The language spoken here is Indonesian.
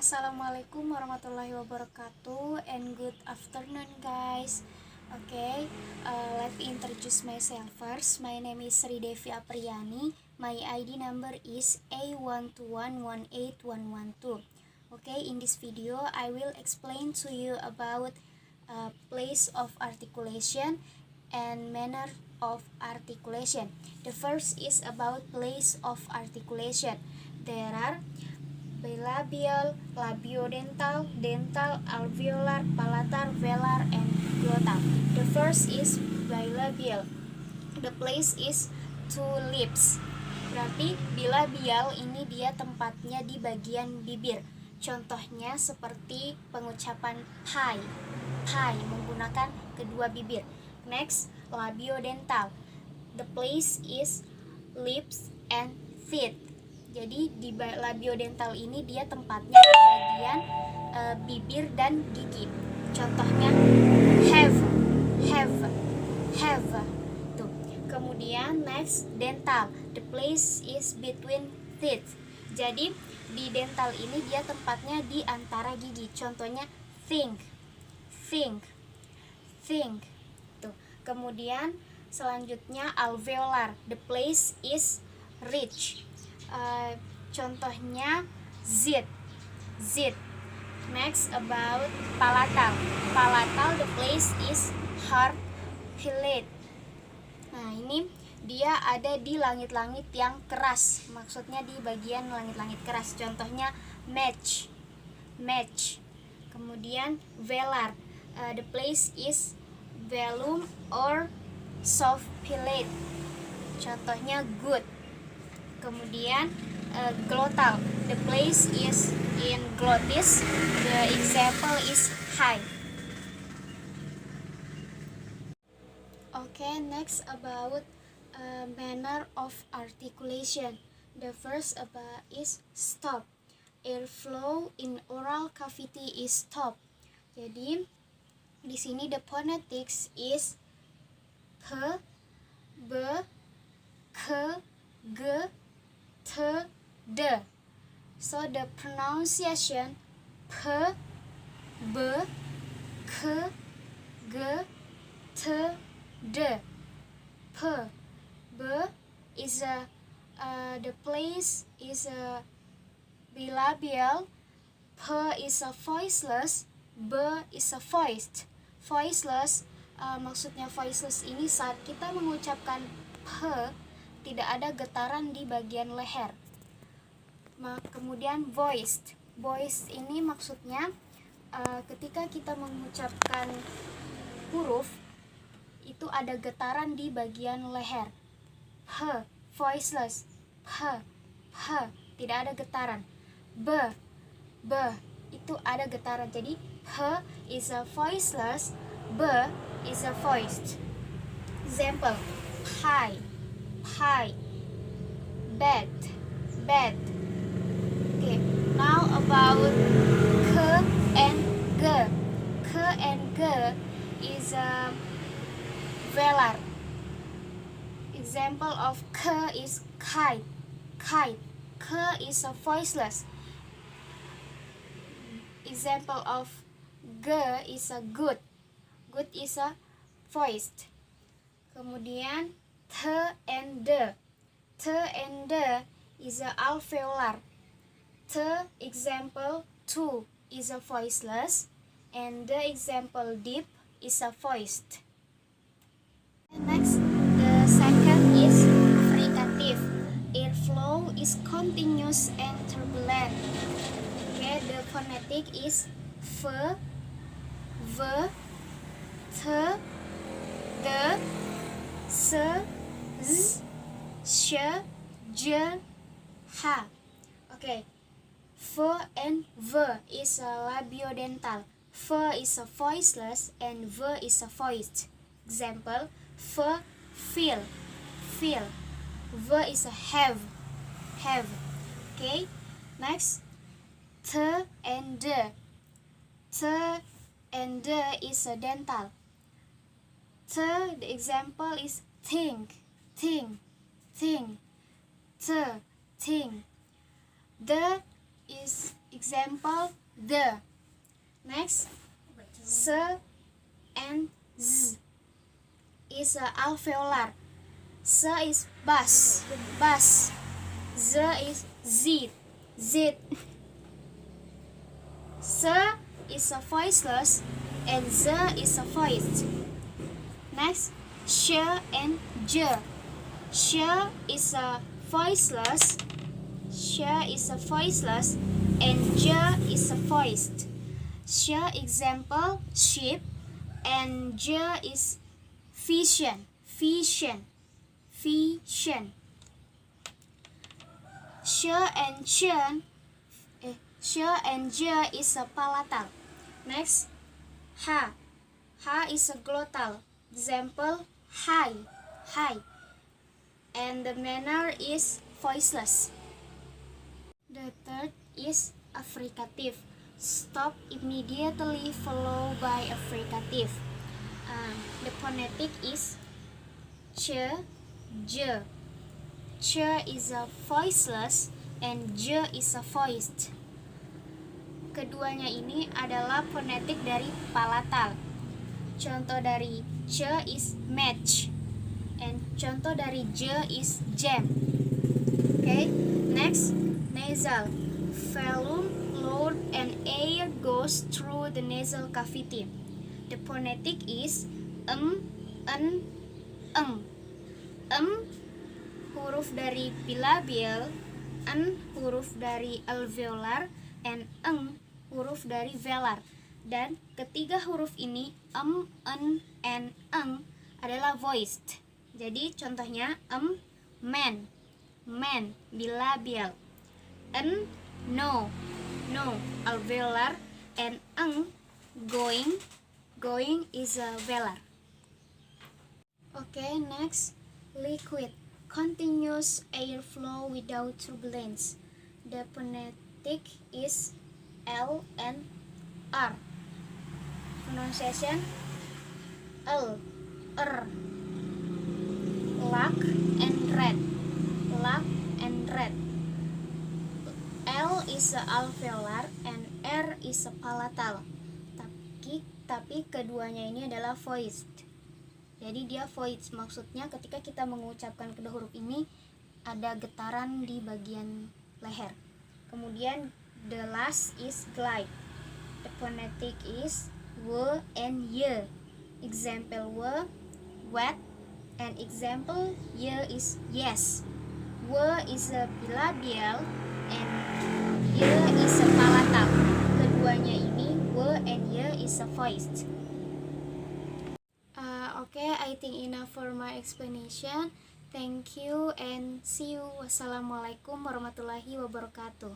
Assalamualaikum warahmatullahi wabarakatuh and good afternoon guys. Okay, let me introduce myself first. My name is Sri Devi Apriyani. My ID number is A121181112. Okay, in this video I will explain to you about place of articulation and manner of articulation. The first is about place of articulation. There are bilabial, labiodental, dental, alveolar, palatal, velar, and glottal. The first is bilabial. The place is two lips. Berarti bilabial ini dia tempatnya di bagian bibir. Contohnya seperti pengucapan pie, pie menggunakan kedua bibir. Next, labiodental. The place is lips and teeth. Jadi di labiodental ini dia tempatnya di bagian bibir dan gigi. Contohnya have. Tuh. Kemudian next, dental. The place is between teeth. Jadi di dental ini dia tempatnya di antara gigi. Contohnya think. Tuh. Kemudian selanjutnya alveolar. The place is ridge. Contohnya zit. Next, about palatal. The place is hard fillet. Nah, ini dia ada di langit-langit yang keras. Maksudnya di bagian langit-langit keras. Contohnya match. Kemudian velar. The place is velum or soft fillet. Contohnya good. Kemudian glottal. The place is in glottis. The example is high. Okay, next about manner of articulation. The first is stop. Airflow in oral cavity is stop. Jadi di sini the phonetics is p, b, k, g, t, d. So the pronunciation p, b, k, g, t, d. P, b is the place is bilabial. P is a voiceless. B is a voiced. Voiceless maksudnya voiceless ini saat kita mengucapkan p tidak ada getaran di bagian leher. Kemudian voiced. Voiced ini maksudnya ketika kita mengucapkan huruf itu ada getaran di bagian leher. H, voiceless. H, tidak ada getaran. B itu ada getaran. Jadi H is a voiceless, B is a voiced. Example, pie, bed. Okay, now about k and g. K and g is a velar. Example of k is kite. K is a voiceless. Example of g is a good. Good is a voiced. Kemudian t and d. T and d is a alveolar. T example 2 is a voiceless, and the example deep is a voiced. And next, the second is fricative. Airflow is continuous and turbulent. Okay, the phonetic is f, v, t, d, s, z, sh, j, h. Okay, f and v is a labiodental. F is a voiceless and v is a voiced. Example, f, feel. V is a have. Okay, next, t and d. T and d is a dental. T, the example is think. T, think. The is example the. Next, s and z is alveolar. S is bus, z is z. S is a voiceless and z is a voiced. Next, sh and j. Sh is a voiceless, and j is a voiced. Sh example sheep and j is vision. Sh and j is a palatal. Next, h is a glottal. Example hi, and the manner is voiceless. The third is affricative. Stop immediately followed by affricative. The phonetic is ch, j. Ch is a voiceless and j is a voiced. Keduanya ini adalah fonetik dari palatal. Contoh dari ch is match and contoh dari j is jam. Okay, next, nasal. Velum, load, and air goes through the nasal cavity. The phonetic is eng. Huruf dari bilabial, en huruf dari alveolar, and eng huruf dari velar. Dan ketiga huruf ini en, and eng adalah voiced. Jadi contohnya man bilabial, en no alveolar, and eng going is a velar. Okay, next, liquid, continuous airflow without turbulence. The phonetic is L and R. Pronunciation L, R. Luck and red. L is a alveolar and R is a palatal. Tapi keduanya ini adalah voiced. Jadi dia voiced, maksudnya ketika kita mengucapkan kedua huruf ini ada getaran di bagian leher. Kemudian the last is glide. The phonetic is w and y. Example w, wet, and example y is yes. W is a bilabial and y is a palatal. Keduanya ini w and y is a voiced. Okay, I think enough for my explanation. Thank you and see you. Wassalamualaikum warahmatullahi wabarakatuh.